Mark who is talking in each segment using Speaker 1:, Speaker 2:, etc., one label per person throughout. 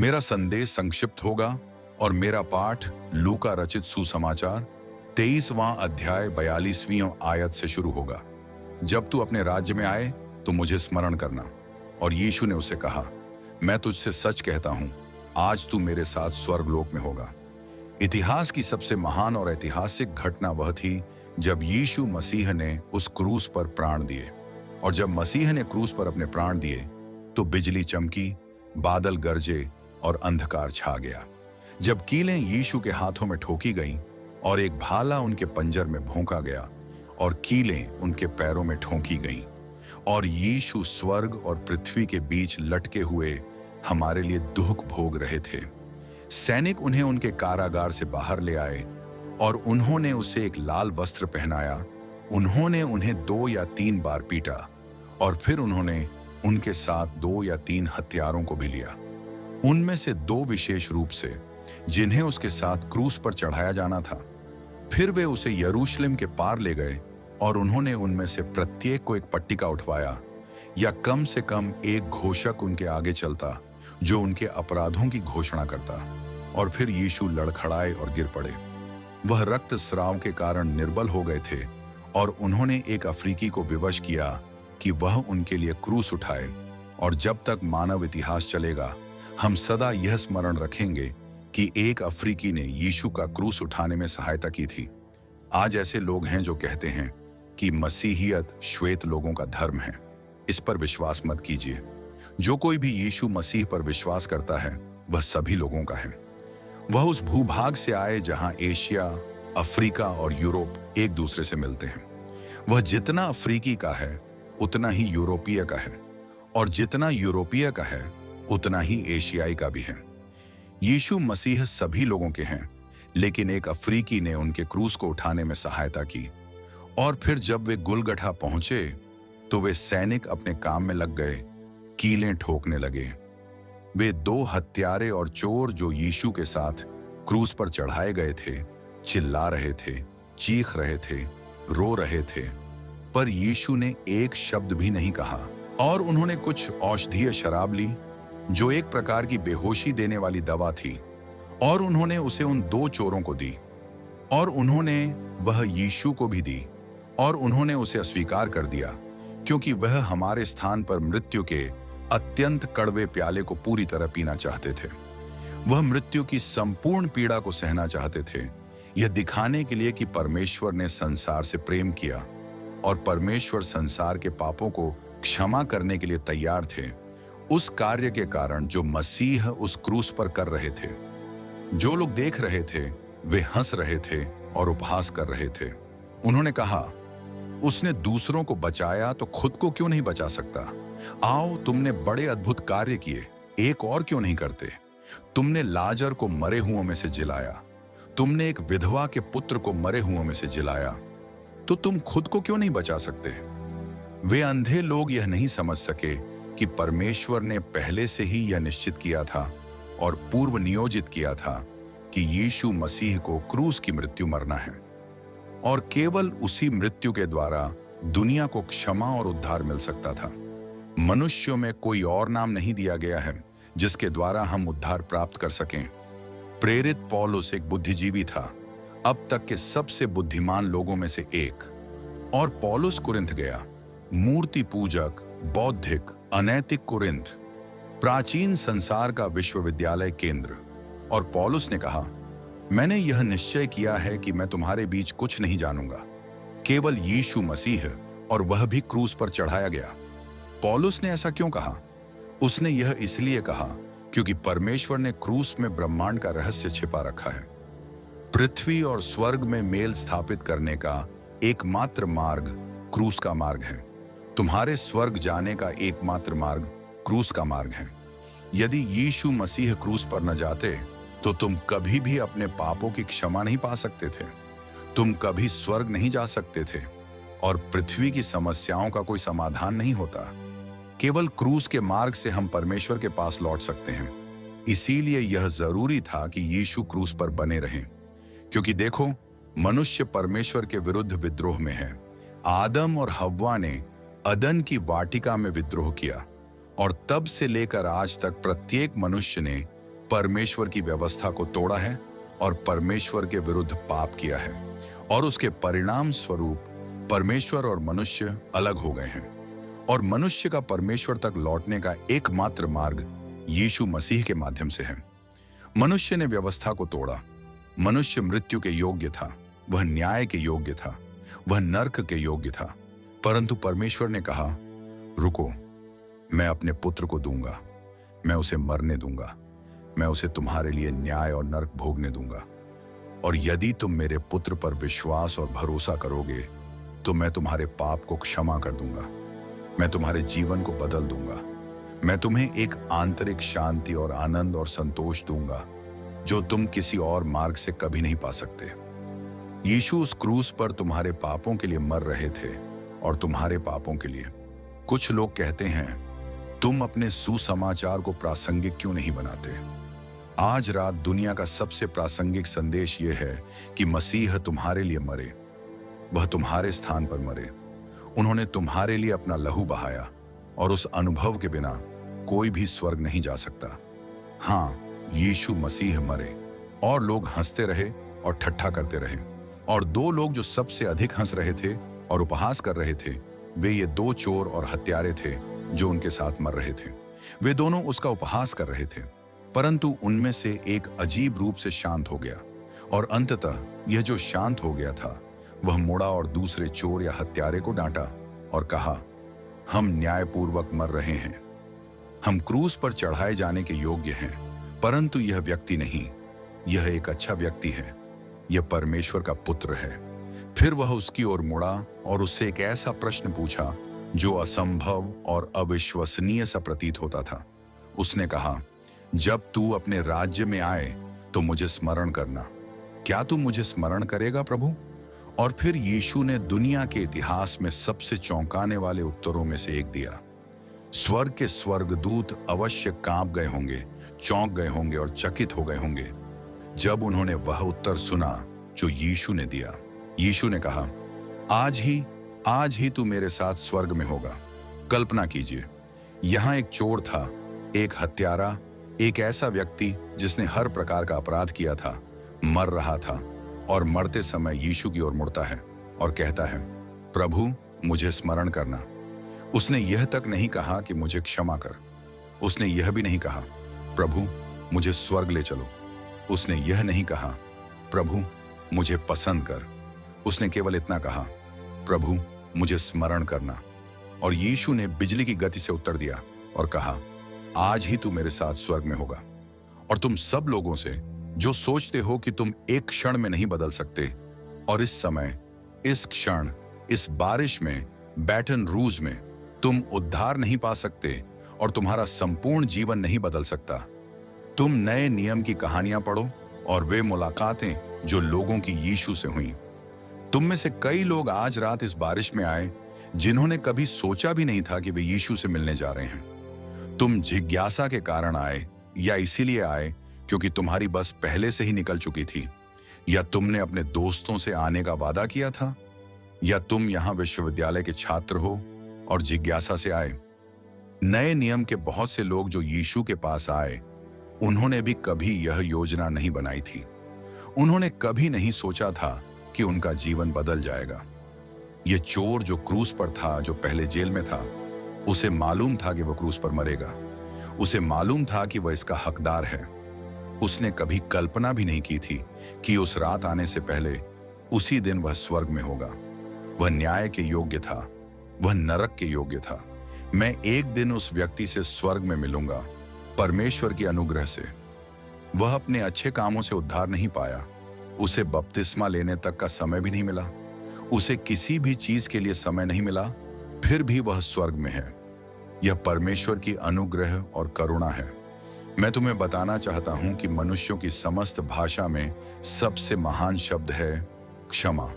Speaker 1: मेरा संदेश संक्षिप्त होगा और मेरा पाठ लूका रचित सुसमाचार 23वां अध्याय 42वीं आयत से शुरू होगा। जब तू अपने राज्य में आए तो मुझे स्मरण करना। और यीशु ने उसे कहा, मैं तुझसे सच कहता हूं, आज तू मेरे साथ स्वर्गलोक में होगा। इतिहास की सबसे महान और ऐतिहासिक घटना वह थी जब यीशु मसीह ने उस क्रूस पर प्राण दिए। और जब मसीह ने क्रूस पर अपने प्राण दिए तो बिजली चमकी, बादल गरजे और अंधकार छा गया। जब कीलें यीशु के हाथों में ठोकी गईं और एक भाला उनके पंजर में भोंका गया और कीलें उनके पैरों में ठोंकी गईं और यीशु स्वर्ग और पृथ्वी के बीच लटके हुए हमारे लिए दुख भोग रहे थे। सैनिक उन्हें उनके कारागार से बाहर ले आए और उन्होंने उसे एक लाल वस्त्र पहनाया। उन्होंने उन्हें 2 या 3 बार पीटा और फिर उन्होंने उनके साथ 2 या 3 हत्यारों को भी लिया। उनमें से 2 विशेष रूप से जिन्हें उसके साथ क्रूस पर चढ़ाया जाना था। फिर वे उसे यरूशलेम के पार ले गए और उन्होंने उनमें से प्रत्येक को एक पट्टिका उठवाया या कम से कम एक घोषक उनके आगे चलता जो उनके अपराधों की घोषणा करता। और फिर यीशु लड़खड़ाए और गिर पड़े। वह रक्तस्राव के कारण निर्बल हो गए थे और उन्होंने एक अफ्रीकी को विवश किया कि वह उनके लिए क्रूस उठाए। और जब तक मानव इतिहास चलेगा हम सदा यह स्मरण रखेंगे कि एक अफ्रीकी ने यीशु का क्रूस उठाने में सहायता की थी। आज ऐसे लोग हैं जो कहते हैं कि मसीहियत श्वेत लोगों का धर्म है। इस पर विश्वास मत कीजिए। जो कोई भी यीशु मसीह पर विश्वास करता है वह सभी लोगों का है। वह उस भूभाग से आए जहां एशिया, अफ्रीका और यूरोप एक दूसरे से मिलते हैं। वह जितना अफ्रीकी का है उतना ही यूरोपीय का है और जितना यूरोपीय का है उतना ही एशियाई का भी है। यीशु मसीह सभी लोगों के हैं, लेकिन एक अफ्रीकी ने उनके क्रूस को उठाने में सहायता की। और फिर जब वे गुलगठा पहुंचे तो वे सैनिक अपने काम में लग गए, कीलें ठोकने लगे। वे 2 हत्यारे और चोर जो यीशु के साथ क्रूस पर चढ़ाए गए थे चिल्ला रहे थे, चीख रहे थे, रो रहे थे, पर यीशु ने एक शब्द भी नहीं कहा। और उन्होंने कुछ औषधीय शराब ली जो एक प्रकार की बेहोशी देने वाली दवा थी और उन्होंने उसे उन 2 चोरों को दी और उन्होंने वह यीशु को भी दी और उन्होंने उसे अस्वीकार कर दिया क्योंकि वह हमारे स्थान पर मृत्यु के अत्यंत कड़वे प्याले को पूरी तरह पीना चाहते थे। वह मृत्यु की संपूर्ण पीड़ा को सहना चाहते थे, यह दिखाने के लिए कि परमेश्वर ने संसार से प्रेम किया और परमेश्वर संसार के पापों को क्षमा करने के लिए तैयार थे। उस कार्य के कारण जो मसीह उस क्रूस पर कर रहे थे, जो लोग देख रहे थे वे हंस रहे थे और उपहास कर रहे थे। उन्होंने कहा, उसने दूसरों को बचाया तो खुद को क्यों नहीं बचा सकता? आओ, तुमने बड़े अद्भुत कार्य किए, एक और क्यों नहीं करते? तुमने लाजर को मरे हुओं में से जिलाया, तुमने एक विधवा के पुत्र को मरे हुओं में से जिलाया, तो तुम खुद को क्यों नहीं बचा सकते? वे अंधे लोग यह नहीं समझ सके कि परमेश्वर ने पहले से ही यह निश्चित किया था और पूर्व नियोजित किया था कि यीशु मसीह को क्रूस की मृत्यु मरना है और केवल उसी मृत्यु के द्वारा दुनिया को क्षमा और उद्धार मिल सकता था। मनुष्यों में कोई और नाम नहीं दिया गया है जिसके द्वारा हम उद्धार प्राप्त कर सकें। प्रेरित पौलुस एक बुद्धिजीवी था, अब तक के सबसे बुद्धिमान लोगों में से एक। और पौलुस कुरिन्थ गया, मूर्ति पूजक, बौद्धिक, अनैतिक कुरिन्थ, प्राचीन संसार का विश्वविद्यालय केंद्र। और पौलुस ने कहा, मैंने यह निश्चय किया है कि मैं तुम्हारे बीच कुछ नहीं जानूंगा, केवल यीशु मसीह, और वह भी क्रूस पर चढ़ाया गया। पौलुस ने ऐसा क्यों कहा? उसने यह इसलिए कहा क्योंकि परमेश्वर ने क्रूस में ब्रह्मांड का रहस्य छिपा रखा है। पृथ्वी और स्वर्ग में मेल स्थापित करने का एकमात्र मार्ग क्रूस का मार्ग है। तुम्हारे स्वर्ग जाने का एकमात्र मार्ग क्रूस का मार्ग है। यदि यीशु मसीह क्रूस पर न जाते तो तुम कभी भी अपने पापों की क्षमा नहीं पा सकते थे, तुम कभी स्वर्ग नहीं जा सकते थे और पृथ्वी की समस्याओं का कोई समाधान नहीं होता। केवल क्रूस के मार्ग से हम परमेश्वर के पास लौट सकते हैं। इसीलिए यह जरूरी था कि यीशु क्रूस पर बने रहें, क्योंकि देखो, मनुष्य परमेश्वर के विरुद्ध विद्रोह में है। आदम और हव्वा ने अदन की वाटिका में विद्रोह किया और तब से लेकर आज तक प्रत्येक मनुष्य ने परमेश्वर की व्यवस्था को तोड़ा है और परमेश्वर के विरुद्ध पाप किया है, और उसके परिणाम स्वरूप परमेश्वर और मनुष्य अलग हो गए हैं। और मनुष्य का परमेश्वर तक लौटने का एकमात्र मार्ग यीशु मसीह के माध्यम से है। मनुष्य ने व्यवस्था को तोड़ा। मनुष्य मृत्यु के योग्य था, वह न्याय के योग्य था, वह नरक के योग्य था। परंतु परमेश्वर ने कहा, रुको, मैं अपने पुत्र को दूंगा, मैं उसे मरने दूंगा, मैं उसे तुम्हारे लिए न्याय और नरक भोगने दूंगा। और यदि तुम मेरे पुत्र पर विश्वास और भरोसा करोगे तो मैं तुम्हारे पाप को क्षमा कर दूंगा, मैं तुम्हारे जीवन को बदल दूंगा, मैं तुम्हें एक आंतरिक शांति और आनंद और संतोष दूंगा जो तुम किसी और मार्ग से कभी नहीं पा सकते। यीशु उस क्रूस पर तुम्हारे पापों के लिए मर रहे थे और तुम्हारे पापों के लिए। कुछ लोग कहते हैं, तुम अपने सुसमाचार को प्रासंगिक क्यों नहीं बनाते? आज रात दुनिया का सबसे प्रासंगिक संदेश यह है कि मसीह तुम्हारे लिए मरे, वह तुम्हारे स्थान पर मरे। उन्होंने तुम्हारे लिए अपना लहू बहाया, और उस अनुभव के बिना कोई भी स्वर्ग नहीं जा सकता। हाँ, यीशु मसीह मरे, और लोग हंसते रहे और ठट्ठा करते रहे। और दो लोग जो सबसे अधिक हंस रहे थे और उपहास कर रहे थे, वे ये दो चोर और हत्यारे थे जो उनके साथ मर रहे थे। वे दोनों उसका उपहास कर रहे थे, परंतु उनमें से एक अजीब रूप से शांत हो गया। और अंततः यह जो शांत हो गया था, वह मुड़ा और दूसरे चोर या हत्यारे को डांटा और कहा, हम न्यायपूर्वक मर रहे हैं, हम क्रूस पर चढ़ाए जाने के योग्य हैं, परंतु यह व्यक्ति नहीं, यह एक अच्छा व्यक्ति है, यह परमेश्वर का पुत्र है। फिर वह उसकी ओर मुड़ा और उससे एक ऐसा प्रश्न पूछा जो असंभव और अविश्वसनीय सा प्रतीत होता था। उसने कहा, जब तू अपने राज्य में आए तो मुझे स्मरण करना। क्या तू मुझे स्मरण करेगा प्रभु? और फिर यीशु ने दुनिया के इतिहास में सबसे चौंकाने वाले उत्तरों में से एक दिया। स्वर्ग के स्वर्गदूत अवश्य कांप गए होंगे, चौंक गए होंगे और चकित हो गए होंगे जब उन्होंने वह उत्तर सुना जो यीशु ने दिया। यीशु ने कहा, आज ही तू मेरे साथ स्वर्ग में होगा। कल्पना कीजिए, यहां एक चोर था, एक हत्यारा, एक ऐसा व्यक्ति जिसने हर प्रकार का अपराध किया था, मर रहा था, और मरते समय यीशु की ओर मुड़ता है और कहता है, प्रभु मुझे स्मरण करना। उसने यह तक नहीं कहा कि मुझे क्षमा कर। उसने यह भी नहीं कहा, प्रभु मुझे स्वर्ग ले चलो। उसने यह नहीं कहा, प्रभु मुझे पसंद कर। उसने केवल इतना कहा, प्रभु मुझे स्मरण करना। और यीशु ने बिजली की गति से उत्तर दिया और कहा, आज ही तू मेरे साथ स्वर्ग में होगा। और तुम सब लोगों से जो सोचते हो कि तुम एक क्षण में नहीं बदल सकते, और इस समय, इस क्षण, इस बारिश में, बैटन रूज में तुम उद्धार नहीं पा सकते और तुम्हारा संपूर्ण जीवन नहीं बदल सकता। तुम नए नियम की कहानियां पढ़ो और वे मुलाकातें जो लोगों की यीशु से हुई। तुम में से कई लोग आज रात इस बारिश में आए जिन्होंने कभी सोचा भी नहीं था कि वे यीशु से मिलने जा रहे हैं। तुम जिज्ञासा के कारण आए, या इसीलिए आए क्योंकि तुम्हारी बस पहले से ही निकल चुकी थी, या तुमने अपने दोस्तों से आने का वादा किया था, या तुम यहां विश्वविद्यालय के छात्र हो और जिज्ञासा से आए। नए नियम के बहुत से लोग जो यीशु के पास आए, उन्होंने भी कभी यह योजना नहीं बनाई थी। उन्होंने कभी नहीं सोचा था कि उनका जीवन बदल जाएगा। यह चोर जो क्रूस पर था, जो पहले जेल में था, उसे मालूम था कि वह क्रूस पर मरेगा। उसे मालूम था कि वह इसका हकदार है। उसने कभी कल्पना भी नहीं की थी कि उस रात आने से पहले उसी दिन वह स्वर्ग में होगा। वह न्याय के योग्य था, वह नरक के योग्य था। मैं एक दिन उस व्यक्ति से स्वर्ग में मिलूंगा, परमेश्वर की अनुग्रह से। वह अपने अच्छे कामों से उद्धार नहीं पाया, उसे बपतिस्मा लेने तक का समय भी नहीं मिला, उसे किसी भी चीज के लिए समय नहीं मिला, फिर भी वह स्वर्ग में है। यह परमेश्वर की अनुग्रह और करुणा है। मैं तुम्हें बताना चाहता हूं कि मनुष्यों की समस्त भाषा में सबसे महान शब्द है क्षमा।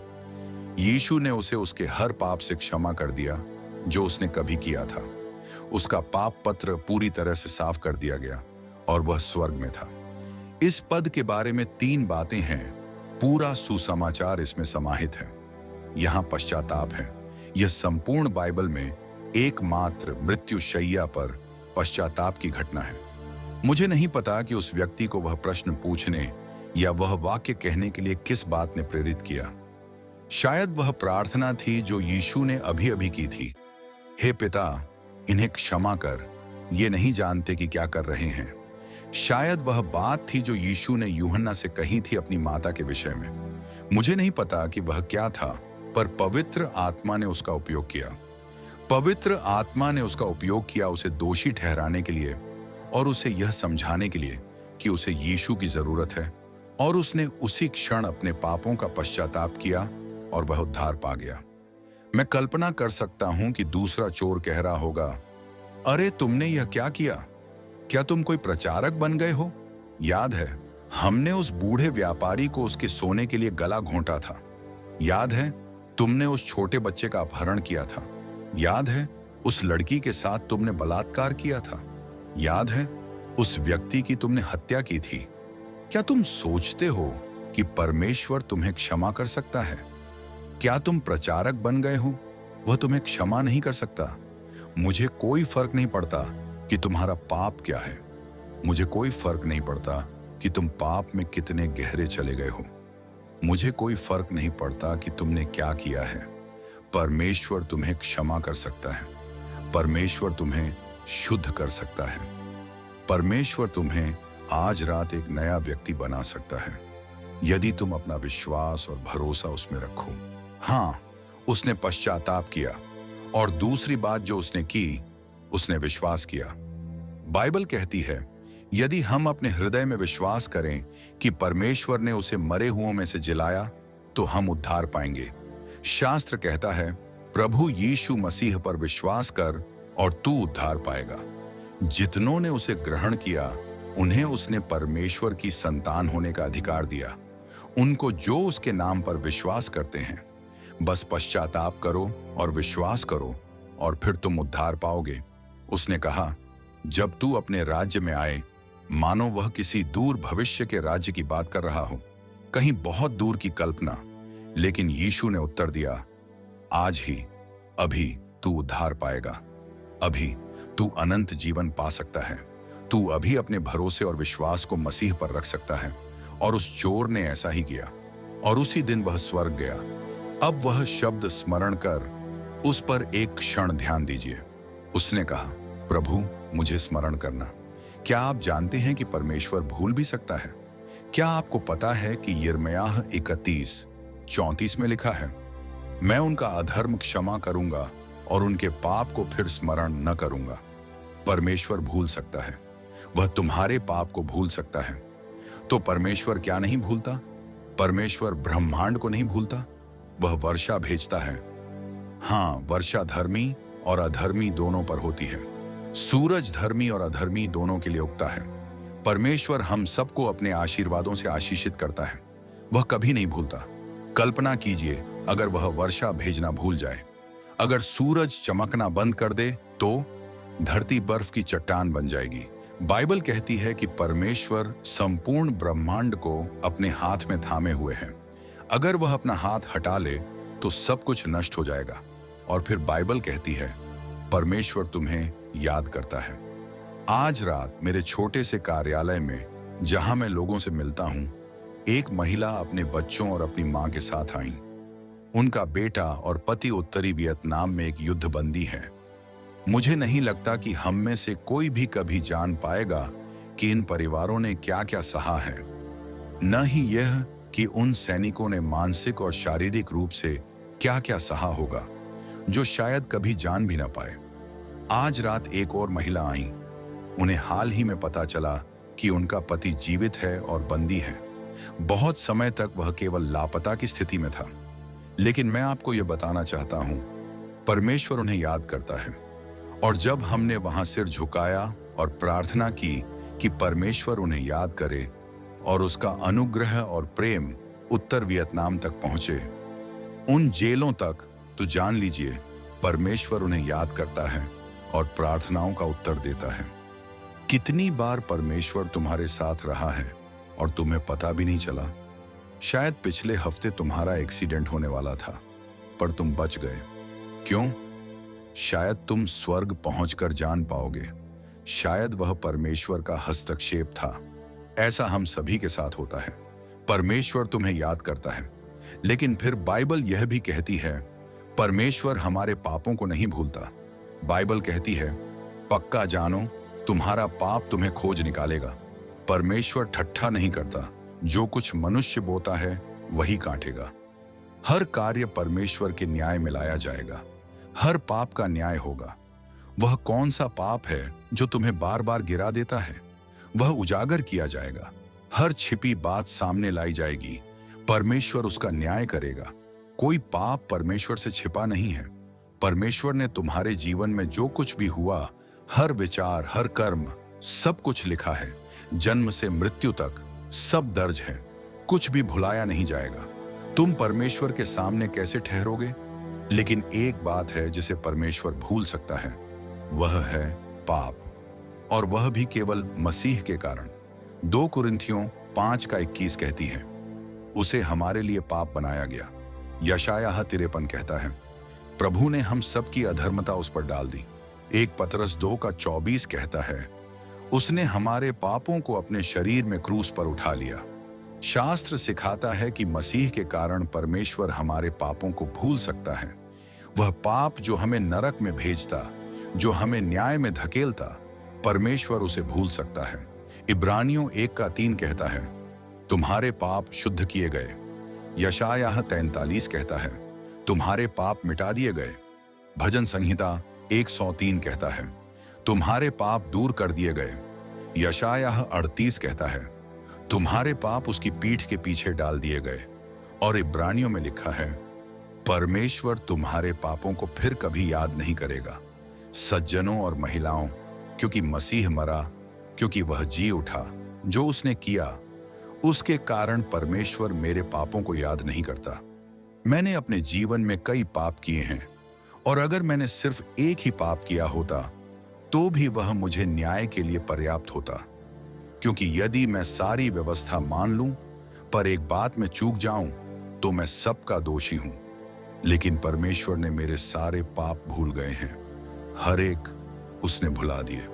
Speaker 1: यीशु ने उसे उसके हर पाप से क्षमा कर दिया जो उसने कभी किया था। उसका पाप पत्र पूरी तरह से साफ कर दिया गया और वह स्वर्ग में था। इस पद के बारे में 3 बातें हैं। पूरा सुसमाचार इसमें समाहित है। यहां पश्चाताप है। यह संपूर्ण बाइबल में एकमात्र मृत्युशैया पर पश्चाताप की घटना है। मुझे नहीं पता कि उस व्यक्ति को वह प्रश्न पूछने या वह वाक्य कहने के लिए किस बात ने प्रेरित किया। शायद वह प्रार्थना थी जो यीशु ने अभी अभी की थी। हे पिता, इन्हें क्षमा कर, ये नहीं जानते कि क्या कर रहे हैं। शायद वह बात थी जो यीशु ने यूहन्ना से कही थी अपनी माता के विषय में। मुझे नहीं पता कि वह क्या था, पर पवित्र आत्मा ने उसका उपयोग किया। पवित्र आत्मा ने उसका उपयोग किया उसे दोषी ठहराने के लिए और उसे यह समझाने के लिए कि उसे यीशु की जरूरत है, और उसने उसी क्षण अपने पापों का पश्चाताप किया और वह उद्धार पा गया। मैं कल्पना कर सकता हूं कि दूसरा चोर कह रहा होगा, अरे तुमने यह क्या किया? क्या तुम कोई प्रचारक बन गए हो? याद है, हमने उस बूढ़े व्यापारी को उसके सोने के लिए गला घोंटा था। याद है, तुमने उस छोटे बच्चे का अपहरण किया था। याद है, उस लड़की के साथ तुमने बलात्कार किया था। याद है, उस व्यक्ति की तुमने हत्या की थी। क्या तुम सोचते हो कि परमेश्वर तुम्हें क्षमा कर सकता है? क्या तुम प्रचारक बन गए हो? वह तुम्हें क्षमा नहीं कर सकता। मुझे कोई फर्क नहीं पड़ता कि तुम्हारा पाप क्या है। मुझे कोई फर्क नहीं पड़ता कि तुम पाप में कितने गहरे चले गए हो। मुझे कोई फर्क नहीं पड़ता कि तुमने क्या किया है। परमेश्वर तुम्हें क्षमा कर सकता है। परमेश्वर तुम्हें शुद्ध कर सकता है। परमेश्वर तुम्हें आज रात एक नया व्यक्ति बना सकता है, यदि तुम अपना विश्वास और भरोसा उसमें रखो। हाँ, उसने पश्चाताप किया, और दूसरी बात जो उसने की, उसने विश्वास किया। बाइबल कहती है, यदि हम अपने हृदय में विश्वास करें कि परमेश्वर ने उसे मरे हुओं में से जिलाया, तो हम उद्धार पाएंगे। शास्त्र कहता है, प्रभु यीशु मसीह पर विश्वास कर और तू उद्धार पाएगा। जितनों ने उसे ग्रहण किया, उन्हें उसने परमेश्वर की संतान होने का अधिकार दिया। उनको जो उसके नाम पर विश्वास करते हैं। बस पश्चाताप करो और विश्वास करो, और फिर तुम उद्धार पाओगे। उसने कहा, जब तू अपने राज्य में आए, मानो वह किसी दूर भविष्य के राज्य की बात कर रहा हो, कहीं बहुत दूर की कल्पना। लेकिन यीशु ने उत्तर दिया, आज ही, अभी तू उद्धार पाएगा। अभी तू अनंत जीवन पा सकता है। तू अभी अपने भरोसे और विश्वास को मसीह पर रख सकता है। और उस चोर ने ऐसा ही किया, और उसी दिन वह स्वर्ग गया। अब वह शब्द स्मरण कर उस पर एक क्षण ध्यान दीजिए। उसने कहा, प्रभु मुझे स्मरण करना। क्या आप जानते हैं कि परमेश्वर भूल भी सकता है? क्या आपको पता है कि यिर्मयाह 31:34 में लिखा है, मैं उनका अधर्म क्षमा करूंगा और उनके पाप को फिर स्मरण न करूंगा। परमेश्वर भूल सकता है। वह तुम्हारे पाप को भूल सकता है। तो परमेश्वर क्या नहीं भूलता? परमेश्वर ब्रह्मांड को नहीं भूलता। वह वर्षा भेजता है। हाँ, वर्षा धर्मी और अधर्मी दोनों पर होती है। सूरज धर्मी और अधर्मी दोनों के लिए उगता है। परमेश्वर हम सबको अपने आशीर्वादों से आशीषित करता है। वह कभी नहीं भूलता। कल्पना कीजिए, अगर वह वर्षा भेजना भूल जाए, अगर सूरज चमकना बंद कर दे, तो धरती बर्फ की चट्टान बन जाएगी। बाइबल कहती है कि परमेश्वर संपूर्ण ब्रह्मांड को अपने हाथ में थामे हुए है। अगर वह अपना हाथ हटा ले तो सब कुछ नष्ट हो जाएगा। और फिर बाइबल कहती है, परमेश्वर तुम्हें याद करता है। आज रात मेरे छोटे से कार्यालय में, जहां मैं लोगों से मिलता हूं, एक महिला अपने बच्चों और अपनी मां के साथ आई। उनका बेटा और पति उत्तरी वियतनाम में एक युद्धबंदी है। मुझे नहीं लगता कि हम में से कोई भी कभी जान पाएगा कि इन परिवारों ने क्या क्या सहा है, न ही यह कि उन सैनिकों ने मानसिक और शारीरिक रूप से क्या क्या सहा होगा, जो शायद कभी जान भी ना पाए। आज रात एक और महिला आई। उन्हें हाल ही में पता चला कि उनका पति जीवित है और बंदी है। बहुत समय तक वह केवल लापता की स्थिति में था। लेकिन मैं आपको यह बताना चाहता हूं, परमेश्वर उन्हें याद करता है। और जब हमने वहां सिर झुकाया और प्रार्थना की कि परमेश्वर उन्हें याद करे और उसका अनुग्रह और प्रेम उत्तर वियतनाम तक पहुंचे, उन जेलों तक, तो जान लीजिए परमेश्वर उन्हें याद करता है और प्रार्थनाओं का उत्तर देता है। कितनी बार परमेश्वर तुम्हारे साथ रहा है और तुम्हें पता भी नहीं चला। शायद पिछले हफ्ते तुम्हारा एक्सीडेंट होने वाला था, पर तुम बच गए। क्यों? शायद तुम स्वर्ग पहुंचकर जान पाओगे शायद वह परमेश्वर का हस्तक्षेप था। ऐसा हम सभी के साथ होता है। परमेश्वर तुम्हें याद करता है, लेकिन फिर बाइबल यह भी कहती है परमेश्वर हमारे पापों को नहीं भूलता। बाइबल कहती है पक्का जानो तुम्हारा पाप तुम्हें खोज निकालेगा। परमेश्वर ठट्ठा नहीं करता, जो कुछ मनुष्य बोता है वही काटेगा। हर कार्य परमेश्वर के न्याय में लाया जाएगा। हर पाप का न्याय होगा। वह कौन सा पाप है जो तुम्हें बार बार गिरा देता है, वह उजागर किया जाएगा। हर छिपी बात सामने लाई जाएगी। परमेश्वर उसका न्याय करेगा। कोई पाप परमेश्वर से छिपा नहीं है। परमेश्वर ने तुम्हारे जीवन में जो कुछ भी हुआ, हर विचार, हर कर्म, सब कुछ लिखा है। जन्म से मृत्यु तक सब दर्ज है। कुछ भी भुलाया नहीं जाएगा। तुम परमेश्वर के सामने कैसे ठहरोगे? लेकिन एक बात है जिसे परमेश्वर भूल सकता है, वह है पाप, और वह भी केवल मसीह के कारण। 2 कुरिन्थियों 5:21 कहती है उसे हमारे लिए पाप बनाया गया। यशायाह 53 कहता है प्रभु ने हम सब की अधर्मता उस पर डाल दी। 1 पतरस 2:24 कहता है उसने हमारे पापों को अपने शरीर में क्रूस पर उठा लिया। शास्त्र सिखाता है कि मसीह के कारण परमेश्वर हमारे पापों को भूल सकता है। वह पाप जो हमें नरक में भेजता, जो हमें न्याय में धकेलता, परमेश्वर उसे भूल सकता है। इब्रानियों 1:3 कहता है तुम्हारे पाप शुद्ध किए गए। यशायाह 43 कहता है तुम्हारे पाप मिटा दिए गए। भजन संहिता 103 कहता है तुम्हारे पाप दूर कर दिए गए। यशायाह 38 कहता है तुम्हारे पाप उसकी पीठ के पीछे डाल दिए गए। और इब्रानियों में लिखा है परमेश्वर तुम्हारे पापों को फिर कभी याद नहीं करेगा। सज्जनों और महिलाओं, क्योंकि मसीह मरा, क्योंकि वह जी उठा, जो उसने किया, उसके कारण परमेश्वर मेरे पापों को याद नहीं करता। मैंने अपने जीवन में कई पाप किए हैं, और अगर मैंने सिर्फ एक ही पाप किया होता तो भी वह मुझे न्याय के लिए पर्याप्त होता। क्योंकि यदि मैं सारी व्यवस्था मान लूं पर एक बात में चूक जाऊं तो मैं सबका दोषी हूं। लेकिन परमेश्वर ने मेरे सारे पाप भूल गए हैं। हर एक उसने भुला दिए।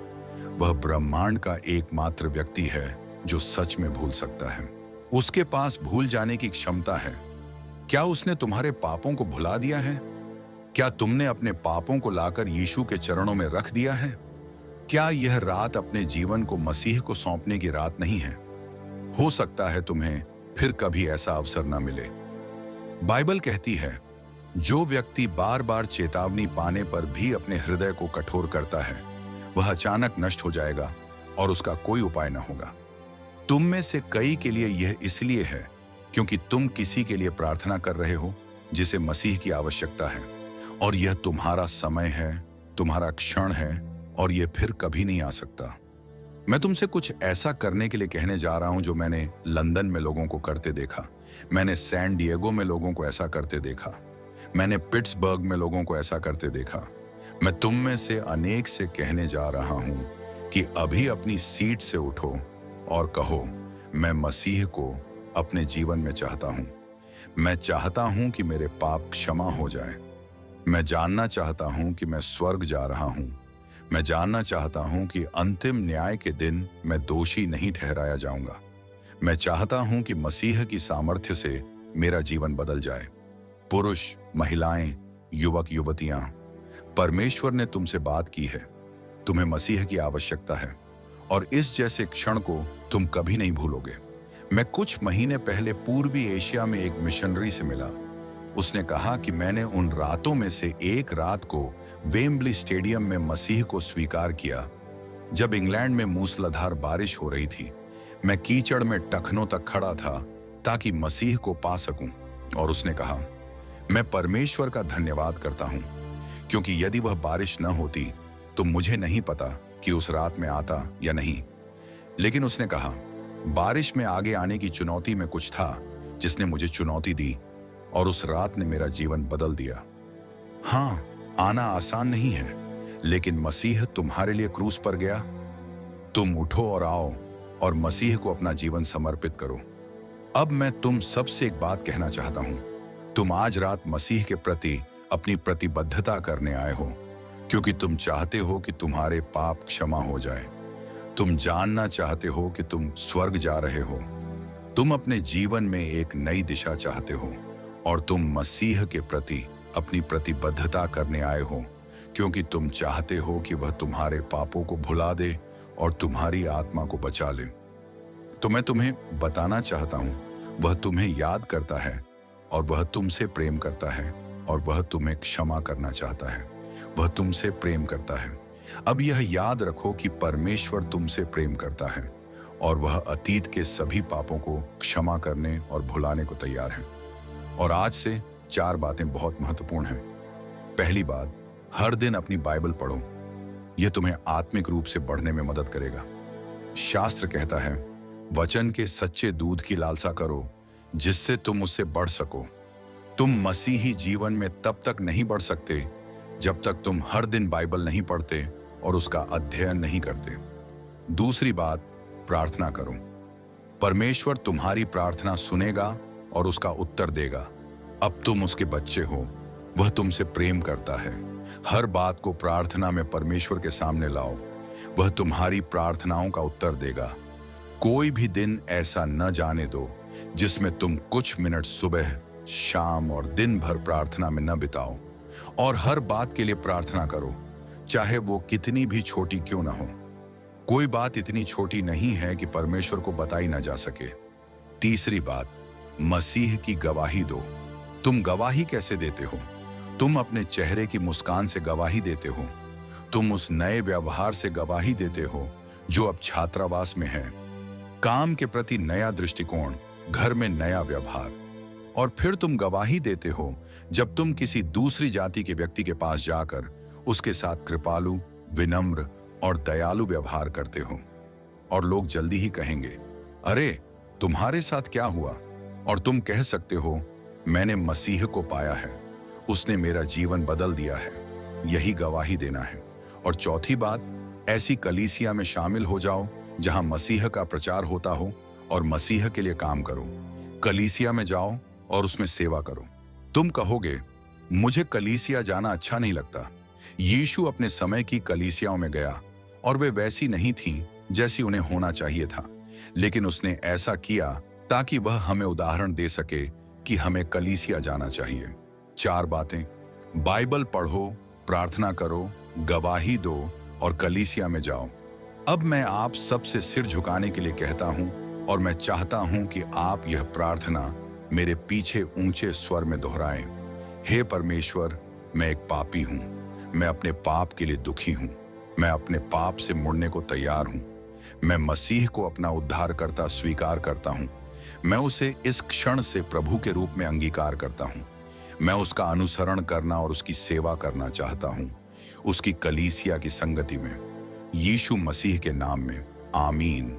Speaker 1: वह ब्रह्मांड का एकमात्र व्यक्ति है जो सच में भूल सकता है। उसके पास भूल जाने की क्षमता है। क्या उसने तुम्हारे पापों को भुला दिया है? क्या तुमने अपने पापों को लाकर यीशु के चरणों में रख दिया है? क्या यह रात अपने जीवन को मसीह को सौंपने की रात नहीं है? हो सकता है तुम्हें फिर कभी ऐसा अवसर न मिले। बाइबल कहती है जो व्यक्ति बार बार चेतावनी पाने पर भी अपने हृदय को कठोर करता है, वह अचानक नष्ट हो जाएगा और उसका कोई उपाय न होगा। तुम में से कई के लिए यह इसलिए है क्योंकि तुम किसी के लिए प्रार्थना कर रहे हो जिसे मसीह की आवश्यकता है, और यह तुम्हारा समय है, तुम्हारा क्षण है, और यह फिर कभी नहीं आ सकता। मैं तुमसे कुछ ऐसा करने के लिए कहने जा रहा हूं जो मैंने लंदन में लोगों को करते देखा, मैंने सैन डिएगो में लोगों को ऐसा करते देखा, मैंने पिट्सबर्ग में लोगों को ऐसा करते देखा। मैं तुम में से अनेक से कहने जा रहा हूं कि अभी अपनी सीट से उठो और कहो मैं मसीह को अपने जीवन में चाहता हूं। मैं चाहता हूं कि मेरे पाप क्षमा हो जाए। मैं जानना चाहता हूं कि मैं स्वर्ग जा रहा हूं। मैं जानना चाहता हूं कि अंतिम न्याय के दिन मैं दोषी नहीं ठहराया जाऊंगा। मैं चाहता हूं कि मसीह की सामर्थ्य से मेरा जीवन बदल जाए। पुरुष, महिलाएं, युवक, युवतियां, परमेश्वर ने तुमसे बात की है। तुम्हें मसीह की आवश्यकता है, और इस जैसे क्षण को तुम कभी नहीं भूलोगे। मैं कुछ महीने पहले पूर्वी एशिया में एक मिशनरी से मिला। उसने कहा कि मैंने उन रातों में से एक रात को वेम्बली स्टेडियम में मसीह को स्वीकार किया जब इंग्लैंड में मूसलाधार बारिश हो रही थी। मैं कीचड़ में टखनों तक खड़ा था ताकि मसीह को पा सकूं, और उसने कहा मैं परमेश्वर का धन्यवाद करता हूं, क्योंकि यदि वह बारिश न होती तो मुझे नहीं पता कि उस रात में आता या नहीं। लेकिन उसने कहा बारिश में आगे आने की चुनौती में कुछ था जिसने मुझे चुनौती दी, और उस रात ने मेरा जीवन बदल दिया। हां, आना आसान नहीं है, लेकिन मसीह तुम्हारे लिए क्रूस पर गया। तुम उठो और आओ और मसीह को अपना जीवन समर्पित करो। अब मैं तुम सबसे एक बात कहना चाहता हूं। तुम आज रात मसीह के प्रति अपनी प्रतिबद्धता करने आए हो, क्योंकि तुम चाहते हो कि तुम्हारे पाप क्षमा हो जाए। तुम जानना चाहते हो कि तुम स्वर्ग जा रहे हो। तुम अपने जीवन में एक नई दिशा चाहते हो और तुम मसीह के प्रति अपनी प्रतिबद्धता करने आए हो, क्योंकि तुम चाहते हो कि वह तुम्हारे पापों को भुला दे और तुम्हारी आत्मा को बचा ले। तो मैं तुम्हें बताना चाहता हूं, वह तुम्हें याद करता है और वह तुमसे प्रेम करता है और वह तुम्हें क्षमा करना चाहता है। वह तुमसे प्रेम करता है। अब यह याद रखो कि परमेश्वर तुमसे प्रेम करता है और वह अतीत के सभी पापों को क्षमा करने और भुलाने को तैयार है। और आज से 4 बातें बहुत महत्वपूर्ण हैं। पहली बात, हर दिन अपनी बाइबल पढ़ो। यह तुम्हें आत्मिक रूप से बढ़ने में मदद करेगा। शास्त्र कहता है, वचन के सच्चे दूध की लालसा करो जिससे तुम उससे बढ़ सको। तुम मसीही जीवन में तब तक नहीं बढ़ सकते जब तक तुम हर दिन बाइबल नहीं पढ़ते और उसका अध्ययन नहीं करते। दूसरी बात, प्रार्थना करो। परमेश्वर तुम्हारी प्रार्थना सुनेगा और उसका उत्तर देगा। अब तुम उसके बच्चे हो, वह तुमसे प्रेम करता है। हर बात को प्रार्थना में परमेश्वर के सामने लाओ, वह तुम्हारी प्रार्थनाओं का उत्तर देगा। कोई भी दिन ऐसा न जाने दो जिसमें तुम कुछ मिनट सुबह, शाम और दिन भर प्रार्थना में न बिताओ। और हर बात के लिए प्रार्थना करो, चाहे वो कितनी भी छोटी क्यों ना हो। कोई बात इतनी छोटी नहीं है कि परमेश्वर को बताई ना जा सके। तीसरी बात, मसीह की गवाही दो। तुम गवाही कैसे देते हो? तुम अपने चेहरे की मुस्कान से गवाही देते हो। तुम उस नए व्यवहार से गवाही देते हो जो अब छात्रावास में है। काम के प्रति नया दृष्टिकोण, घर में नया व्यवहार। और फिर तुम गवाही देते हो जब तुम किसी दूसरी जाति के व्यक्ति के पास जाकर उसके साथ कृपालु, विनम्र और दयालु व्यवहार करते हो। और लोग जल्दी ही कहेंगे, अरे तुम्हारे साथ क्या हुआ? और तुम कह सकते हो, मैंने मसीह को पाया है, उसने मेरा जीवन बदल दिया है। यही गवाही देना है। और चौथी बात, ऐसी कलीसिया में शामिल हो जाओ जहां मसीह का प्रचार होता हो और मसीह के लिए काम करो। कलीसिया में जाओ और उसमें सेवा करो। तुम कहोगे, मुझे कलीसिया जाना अच्छा नहीं लगता। यीशु अपने समय की कलीसियाओं में गया और वे वैसी नहीं थीं जैसी उन्हें होना चाहिए था, लेकिन उसने ऐसा किया ताकि वह हमें उदाहरण दे सके कि हमें कलीसिया जाना चाहिए। 4 बातें, बाइबल पढ़ो, प्रार्थना करो, गवाही दो और कलीसिया में जाओ। अब मैं आप सबसे सिर झुकाने के लिए कहता हूं और मैं चाहता हूं कि आप यह प्रार्थना मेरे पीछे ऊंचे स्वर में दोहराएं। हे परमेश्वर, मैं एक पापी हूं। मैं अपने पाप के लिए दुखी हूं। मैं अपने पाप से मुड़ने को तैयार हूं। मैं मसीह को अपना उद्धारकर्ता स्वीकार करता हूं। मैं उसे इस क्षण से प्रभु के रूप में अंगीकार करता हूं। मैं उसका अनुसरण करना और उसकी सेवा करना चाहता हूं, उसकी कलीसिया की संगति में। यीशु मसीह के नाम में, आमीन।